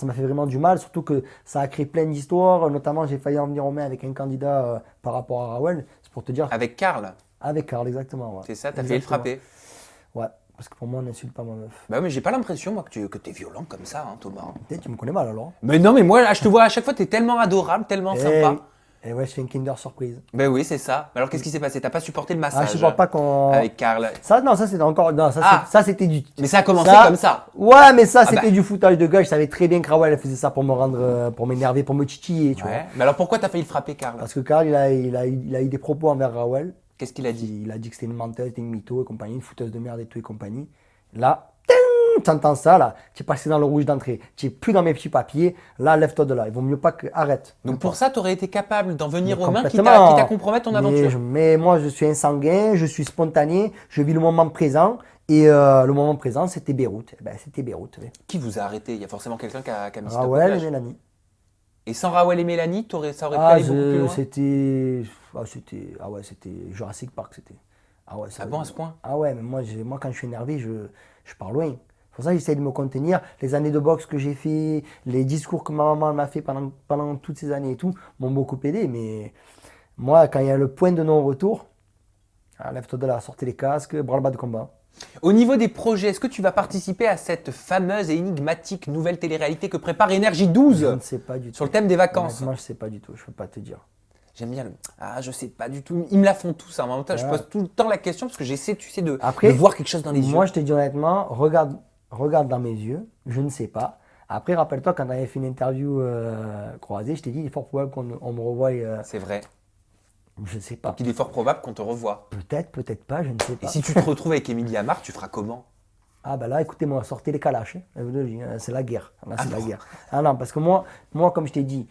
Ça m'a fait vraiment du mal, surtout que ça a créé plein d'histoires. Notamment, j'ai failli en venir aux mains avec un candidat par rapport à Raoul. C'est pour te dire. Avec Karl, Avec Karl, exactement. Ouais. c'est ça, t'as failli le frapper. Ouais, parce que pour moi, on n'insulte pas ma meuf. Bah oui, mais j'ai pas l'impression, moi, que t'es violent comme ça, hein, Thomas. Peut-être tu me connais mal alors. Mais non, mais moi, là, je te vois à chaque fois, t'es tellement adorable, tellement sympa. Et ouais, je fais une Kinder surprise. Ben oui, c'est ça. Mais alors, qu'est-ce qui s'est passé? T'as pas supporté le Ah, massage je sais pas qu'on. avec Karl. Ça, non, ça c'était encore. Non, ça, Ah. ça c'était du. Mais ça a commencé comme ça. Ouais, mais ça c'était bah. du foutage de gueule. Je savais très bien que Raoul elle faisait ça pour me rendre, pour m'énerver, pour me titiller, tu vois. Ouais. Mais alors, pourquoi t'as failli le frapper, Karl? Parce que Karl, il a eu des propos envers Raoul. Qu'est-ce qu'il a dit? Il a dit que c'était une menteuse, c'était une mytho et compagnie, une fouteuse de merde et tout et compagnie. Là, tu entends ça, là, tu es passé dans le rouge d'entrée, tu n'es plus dans mes petits papiers, là, lève-toi de là. Il vaut mieux pas que. Arrête. Donc, pour ça, t'aurais été capable d'en venir Mais aux mains, quitte complètement. à compromettre ton aventure. Mais moi, je suis insanguin, je suis spontané, je vis le moment présent. Et le moment présent, c'était Beyrouth. Eh ben, c'était Beyrouth. Oui. Qui vous a arrêté? Il y a forcément quelqu'un qui a mis stop au Raoul et clash. Mélanie. Et sans Raoul et Mélanie, ça aurait pu aller beaucoup plus loin? C'était Jurassic Park. C'était. Ah ouais, Ah bon, à ce point? Ah ouais, mais moi quand je suis énervé, je pars loin. C'est pour ça que j'essaie de me contenir. Les années de boxe que j'ai fait, les discours que ma maman m'a fait pendant toutes ces années et tout, m'ont beaucoup aidé. Mais moi, quand il y a le point de non-retour, lève-toi de là, sortez les casques, branle-bas de combat. Au niveau des projets, est-ce que tu vas participer à cette fameuse et énigmatique nouvelle télé-réalité que prépare Énergie 12 Je ne sais pas du tout. sur le thème des vacances? Moi, je ne sais pas du tout, je ne peux pas te dire. J'aime bien le « Ah, je sais pas du tout ». Ils me la font tous. En même temps, je pose tout le temps la question parce que j'essaie, tu sais, de voir quelque chose dans les yeux. Moi, je te dis honnêtement, regarde dans mes yeux, je ne sais pas. Après, rappelle-toi, quand on avait fait une interview croisée, je t'ai dit, il est fort probable qu'on me revoie. C'est vrai. Je ne sais pas. Donc, il est fort probable qu'on te revoie. Peut-être, peut-être pas, je ne sais pas. Et si tu te retrouves avec Émilie Amar, tu feras comment? Ah ben là, écoutez-moi, sortez les calaches. C'est la guerre. Là, c'est la guerre. Ah non, parce que moi, comme je t'ai dit,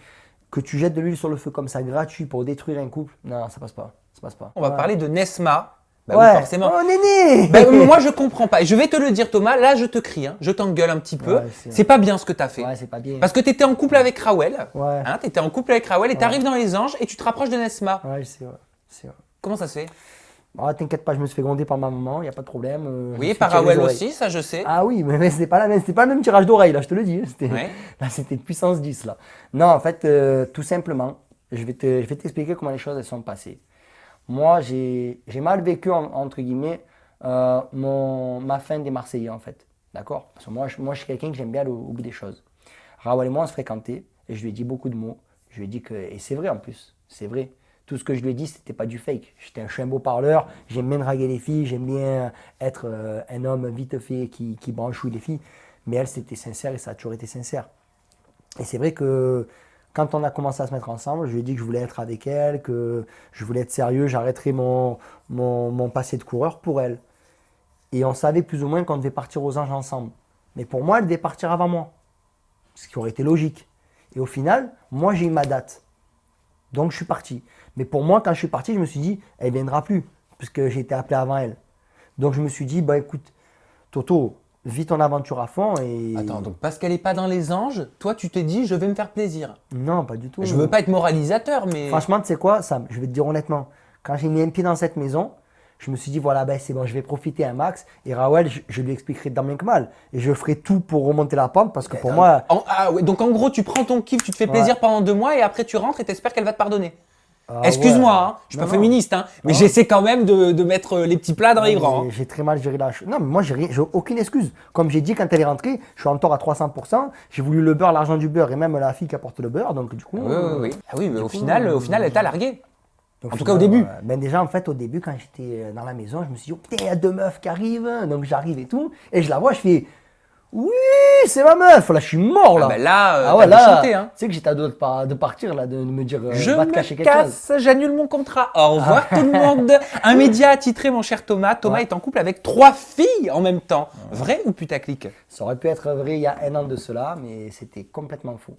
que tu jettes de l'huile sur le feu comme ça, gratuit, pour détruire un couple, non, ça passe pas. Ça passe pas. On va parler de Nesma. Bah ouais. oui, forcément. Oh, Néné moi, je comprends pas. Et je vais te le dire, Thomas. Là, je te crie. Hein. Je t'engueule un petit peu. Ouais, c'est pas bien ce que tu as fait. Ouais, c'est pas bien. Parce que tu étais en couple avec Raoul. Ouais. Hein, tu étais en couple avec Raoul et tu arrives dans les anges et tu te rapproches de Nesma. Ouais, c'est vrai. Comment ça se fait? Ah, t'inquiète pas, je me suis fait gronder par ma maman, il n'y a pas de problème. Oui, par Raoul aussi, ça je sais. Ah oui, mais c'était pas le même tirage d'oreille, là, je te le dis. Là, c'était puissance 10, là. Non, en fait, tout simplement, je vais t'expliquer comment les choses elles sont passées. Moi, j'ai mal vécu, entre guillemets, ma fin des Marseillais, en fait. D'accord? Parce que moi, je suis quelqu'un que j'aime bien aller au bout des choses. Raoul et moi, on se fréquentait, et je lui ai dit beaucoup de mots. Je lui ai dit que, et c'est vrai en plus, c'est vrai. Tout ce que je lui ai dit, c'était pas du fake. Je suis un beau parleur, j'aime bien draguer les filles, j'aime bien être un homme vite fait qui branchouille les filles. Mais elle, c'était sincère et ça a toujours été sincère. Et c'est vrai que quand on a commencé à se mettre ensemble, je lui ai dit que je voulais être avec elle, que je voulais être sérieux, j'arrêterais mon passé de coureur pour elle. Et on savait plus ou moins qu'on devait partir aux anges ensemble. Mais pour moi, elle devait partir avant moi. Ce qui aurait été logique. Et au final, moi, j'ai eu ma date. Donc, je suis parti. Mais pour moi, quand je suis parti, je me suis dit, elle ne viendra plus, puisque j'ai été appelé avant elle. Donc, je me suis dit, bah écoute, Toto, vis ton aventure à fond et... Attends, donc parce qu'elle n'est pas dans les anges, toi, tu t'es dit, je vais me faire plaisir. Non, pas du tout. Je veux pas être moralisateur, mais... Franchement, tu sais quoi, Sam, je vais te dire honnêtement, quand j'ai mis un pied dans cette maison, je me suis dit, voilà, ben c'est bon, je vais profiter un max. Et Raoul, je lui expliquerai tant bien que mal. Et je ferai tout pour remonter la pente, parce que pour moi... ouais, donc en gros, tu prends ton kiff, tu te fais plaisir pendant 2 mois, et après tu rentres et t'espères qu'elle va te pardonner. Excuse-moi, hein, je suis pas féministe, hein, mais j'essaie quand même de mettre les petits plats dans les grands. J'ai très mal géré la chose. Non, mais moi, j'ai aucune excuse. Comme j'ai dit, quand elle est rentrée, je suis en tort à 300%. J'ai voulu le beurre, l'argent du beurre et même la fille qui apporte le beurre. Donc, du coup. Oui. Ah oui, mais au final, elle t'a largué. Donc, en tout cas, au début. Ben déjà, en fait, au début, quand j'étais dans la maison, je me suis dit, oh putain, il y a 2 meufs qui arrivent. Donc, j'arrive et tout. Et je la vois, je fais. Oui, c'est ma meuf. Là, je suis mort là. Ah ben là, ouais, là, chanté, hein. Tu sais que j'étais à deux de partir là, de me dire je va te cacher me quelque chose. casse, j'annule mon contrat. Au revoir tout le monde. Un média attitré, mon cher Thomas. Thomas est en couple avec 3 filles en même temps. Vrai ou putaclic? Ça aurait pu être vrai il y a 1 an de cela, mais c'était complètement faux.